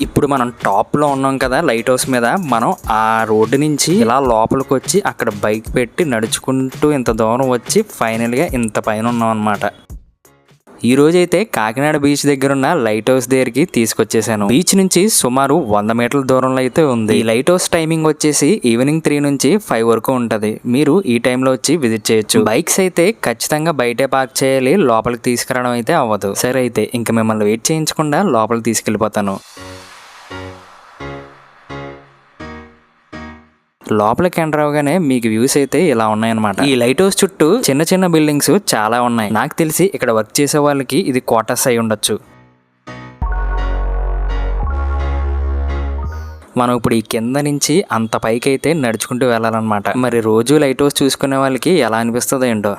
ఇప్పుడు మనం టాప్లో ఉన్నాం కదా లైట్ హౌస్ మీద. మనం ఆ రోడ్డు నుంచి ఇలా లోపలికి వచ్చి అక్కడ బైక్ పెట్టి నడుచుకుంటూ ఇంత దూరం వచ్చి ఫైనల్గా ఇంత పైన ఉన్నాం అనమాట. ఈ రోజైతే కాకినాడ బీచ్ దగ్గర ఉన్న లైట్ హౌస్ దగ్గరికి తీసుకొచ్చేసాను. బీచ్ నుంచి సుమారు 100 మీటర్ల దూరంలో అయితే ఉంది. ఈ లైట్ హౌస్ టైమింగ్ వచ్చేసి ఈవినింగ్ 3 నుంచి 5 వరకు ఉంటది. మీరు ఈ టైంలో వచ్చి విజిట్ చేయొచ్చు. బైక్స్ అయితే ఖచ్చితంగా బయటే పార్క్ చేయాలి, లోపలికి తీసుకురావడం అయితే అవ్వదు. సరే అయితే ఇంకా మిమ్మల్ని వెయిట్ చేయించకుండా లోపలికి తీసుకెళ్ళిపోతాను. లోపలికి ఎంటర్ అవగానే మీకు వ్యూస్ అయితే ఇలా ఉన్నాయన్నమాట. ఈ లైట్ హౌస్ చుట్టూ చిన్న చిన్న బిల్డింగ్స్ చాలా ఉన్నాయి. నాకు తెలిసి ఇక్కడ వర్క్ చేసే వాళ్ళకి ఇది క్వార్టర్స్ అయి ఉండొచ్చు. మనం ఇప్పుడు ఈ కింద నుంచి అంత పైకి అయితే నడుచుకుంటూ వెళ్ళాలన్నమాట. మరి రోజు లైట్ హౌస్ చూసుకునే వాళ్ళకి ఎలా అనిపిస్తుందో ఏంటో.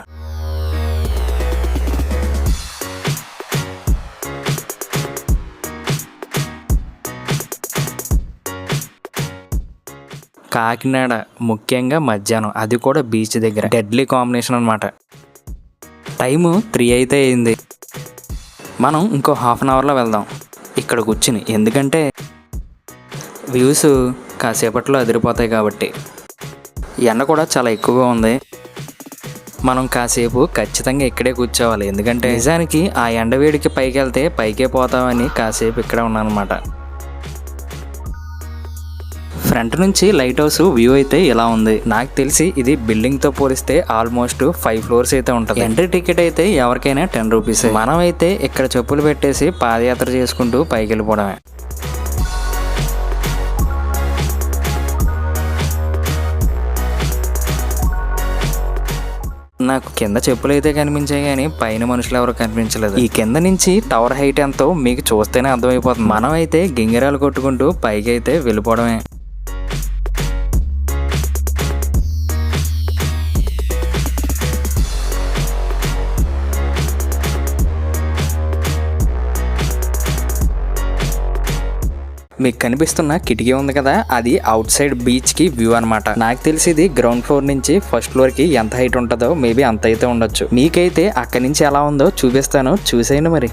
కాకినాడ ముఖ్యంగా మధ్యాహ్నం, అది కూడా బీచ్ దగ్గర డెడ్లీ కాంబినేషన్ అనమాట. టైము 3 అయితే అయింది. మనం ఇంకో హాఫ్ అన్ అవర్లో వెళ్దాం ఇక్కడ కూర్చుని, ఎందుకంటే వ్యూస్ కాసేపట్లో అదిరిపోతాయి కాబట్టి. ఎండ కూడా చాలా ఎక్కువగా ఉంది. మనం కాసేపు ఖచ్చితంగా ఇక్కడే కూర్చోవాలి, ఎందుకంటే నిజానికి ఆ ఎండవేడికి పైకి వెళ్తే పైకే పోతామని కాసేపు ఇక్కడే ఉన్నాను అనమాట. ఫ్రంట్ నుంచి లైట్ హౌస్ వ్యూ అయితే ఇలా ఉంది. నాకు తెలిసి ఇది బిల్డింగ్ తో పోలిస్తే ఆల్మోస్ట్ 5 ఫ్లోర్స్ అయితే ఉంటుంది. ఎంట్రీ టికెట్ అయితే ఎవరికైనా 10 రూపీస్. మనం అయితే ఇక్కడ చెప్పులు పెట్టేసి పాదయాత్ర చేసుకుంటూ పైకి వెళ్ళిపోవడమే. నాకు కింద చెప్పులు అయితే కనిపించాయి కానీ పైన మనుషులు ఎవరు కనిపించలేదు. ఈ కింద నుంచి టవర్ హైట్ ఎంతో మీకు చూస్తేనే అర్థమైపోతుంది. మనం అయితే గింగిరాలు కొట్టుకుంటూ పైకి అయితే వెళ్ళిపోవడమే. మీకు కనిపిస్తున్న కిటికీ ఉంది కదా, అది అవుట్ సైడ్ బీచ్ కి వ్యూ అనమాట. నాకు తెలిసి ఇది గ్రౌండ్ ఫ్లోర్ నుంచి ఫస్ట్ ఫ్లోర్ కి ఎంత హైట్ ఉంటుందో మేబీ అంత అయితే ఉండొచ్చు. మీకైతే అక్కడి నుంచి ఎలా ఉందో చూపిస్తాను, చూసేయండి మరి.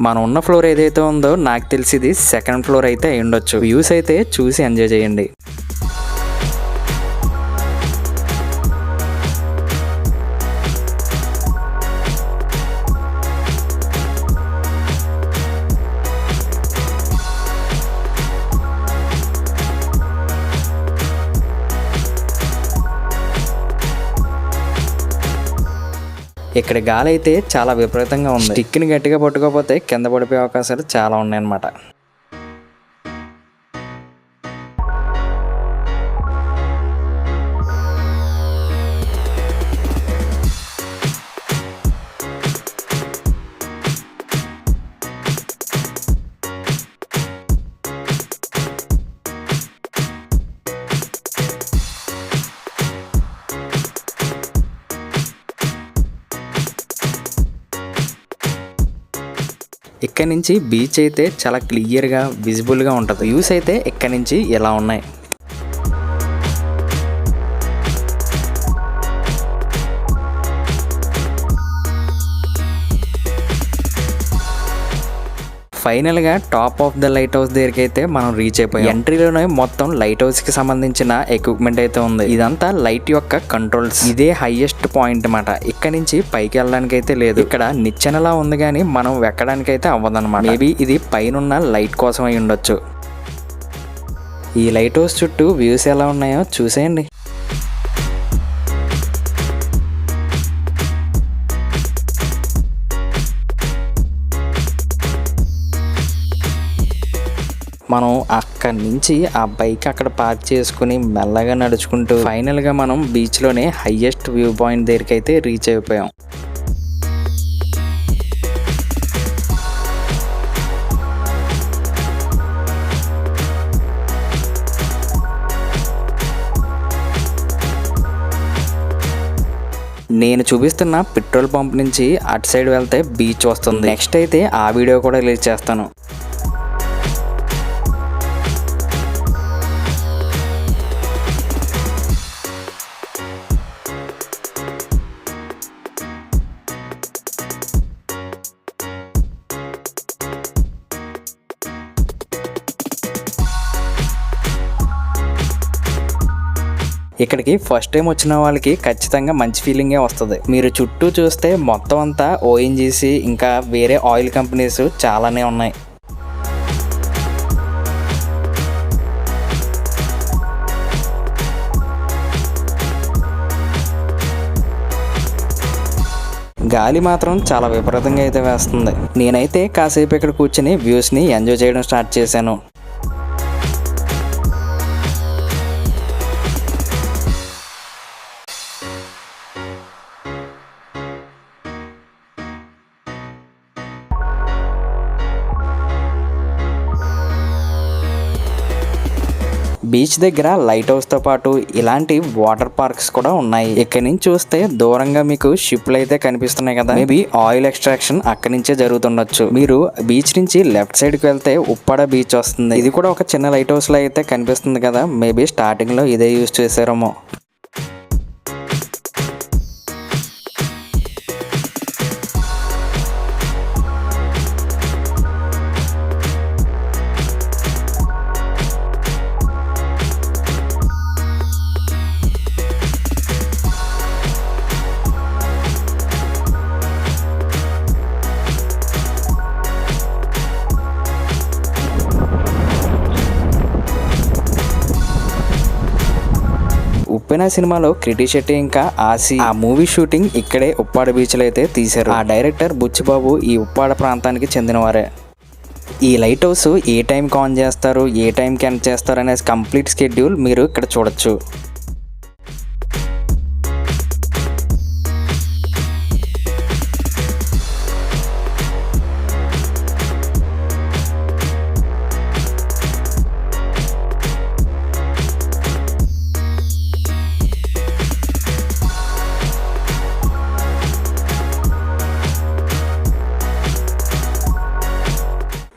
మనం ఉన్న ఫ్లోర్ ఏదైతే ఉందో నాకు తెలిసి ఇది 2nd ఫ్లోర్ అయితే అయి ఉండొచ్చు. వ్యూస్ అయితే చూసి ఎంజాయ్ చేయండి. ఇక్కడ గాలి అయితే చాలా విపరీతంగా ఉంది. స్టిక్ని గట్టిగా పట్టుకోకపోతే కింద పడిపోయే అవకాశాలు చాలా ఉన్నాయన్నమాట. ఇక్కడ నుంచి బీచ్ అయితే చాలా క్లియర్గా విజిబుల్గా ఉంటుంది. వ్యూస్ అయితే ఇక్కడ నుంచి ఎలా ఉన్నాయి. ఫైనల్గా top of the light house దగ్గరికి అయితే మనం రీచ్ అయిపోయాం. ఎంట్రీలోనే మొత్తం లైట్ హౌస్ కి సంబంధించిన ఎక్విప్మెంట్ అయితే ఉంది. ఇదంతా లైట్ యొక్క కంట్రోల్స్. ఇదే హైయెస్ట్ పాయింట్ అన్నమాట. ఇక్కడ నుంచి పైకి వెళ్ళడానికి అయితే లేదు. ఇక్కడ నిచ్చెనలా ఉంది కానీ మనం ఎక్కడానికి అయితే అవ్వదన్నమాట. మేబీ ఇది పైన లైట్ కోసం అయి ఉండొచ్చు. ఈ లైట్ హౌస్ చుట్టూ వ్యూస్ ఎలా ఉన్నాయో చూసేయండి. మనం అక్కడి నుంచి ఆ బైక్ అక్కడ పార్క్ చేసుకుని మెల్లగా నడుచుకుంటూ ఫైనల్గా మనం బీచ్లోనే హైయెస్ట్ వ్యూ పాయింట్ దగ్గరికి అయితే రీచ్ అయిపోయాం. నేను చూపిస్తున్న పెట్రోల్ పంప్ నుంచి అటు సైడ్ వెళ్తే బీచ్ వస్తుంది. నెక్స్ట్ అయితే ఆ వీడియో కూడా రిలీజ్ చేస్తాను. ఇక్కడికి ఫస్ట్ టైం వచ్చిన వాళ్ళకి ఖచ్చితంగా మంచి ఫీలింగే వస్తుంది. మీరు చుట్టూ చూస్తే మొత్తం అంతా ఓఎన్జీసీ ఇంకా వేరే ఆయిల్ కంపెనీస్ చాలానే ఉన్నాయి. గాలి మాత్రం చాలా విపరీతంగా అయితే వేస్తుంది. నేనైతే కాసేపు ఇక్కడ కూర్చొని వ్యూస్ని ఎంజాయ్ చేయడం స్టార్ట్ చేశాను. బీచ్ దగ్గర లైట్ హౌస్తో పాటు ఇలాంటి వాటర్ పార్క్స్ కూడా ఉన్నాయి. ఇక్కడి నుంచి చూస్తే దూరంగా మీకు షిప్లు అయితే కనిపిస్తున్నాయి కదా, మేబీ ఆయిల్ ఎక్స్ట్రాక్షన్ అక్కడి నుంచే జరుగుతుండొచ్చు. మీరు బీచ్ నుంచి లెఫ్ట్ సైడ్కి వెళ్తే ఉప్పాడ బీచ్ వస్తుంది. ఇది కూడా ఒక చిన్న లైట్ హౌస్ లో అయితే కనిపిస్తుంది కదా, మేబీ స్టార్టింగ్ లో ఇదే యూజ్ చేశారేమో. ఉప్పెన సినిమాలో క్రిటి శెట్టి ఇంకా ఆసి ఆ మూవీ షూటింగ్ ఇక్కడే ఉప్పాడ బీచ్ లో అయితే తీశారు. ఆ డైరెక్టర్ బుచ్చిబాబు ఈ ఉప్పాడ ప్రాంతానికి చెందినవారే. ఈ లైట్ హౌస్ ఏ టైంకి ఆన్ చేస్తారు, ఏ టైంకి ఎండ్ చేస్తారు అనే కంప్లీట్ షెడ్యూల్ మీరు ఇక్కడ చూడొచ్చు.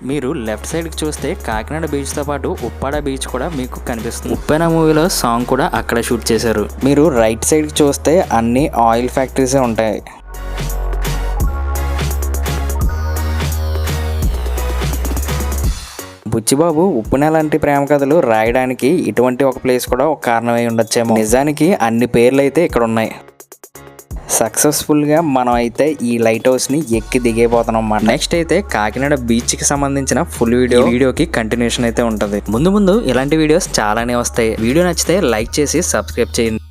మీరు లెఫ్ట్ సైడ్కి చూస్తే కాకినాడ బీచ్తో పాటు ఉప్పాడ బీచ్ కూడా మీకు కనిపిస్తుంది. ఉప్పెన మూవీలో సాంగ్ కూడా అక్కడ షూట్ చేశారు. మీరు రైట్ సైడ్కి చూస్తే అన్ని ఆయిల్ ఫ్యాక్టరీసే ఉంటాయి. బుచ్చిబాబు ఉప్పెన లాంటి ప్రేమ కథలు రాయడానికి ఇటువంటి ఒక ప్లేస్ కూడా ఒక కారణమై ఉండొచ్చేమో. నిజానికి అన్ని పేర్లు అయితే ఇక్కడ ఉన్నాయి. సక్సెస్ఫుల్గా మనం అయితే ఈ లైట్ హౌస్ని ఎక్కి దిగైపోతున్నాం అన్నమాట. నెక్స్ట్ అయితే కాకినాడ బీచ్కి సంబంధించిన ఫుల్ వీడియోకి కంటిన్యూషన్ అయితే ఉంటుంది. ముందు ఇలాంటి వీడియోస్ చాలానే వస్తాయి. వీడియో నచ్చితే లైక్ చేసి సబ్స్క్రైబ్ చేయండి.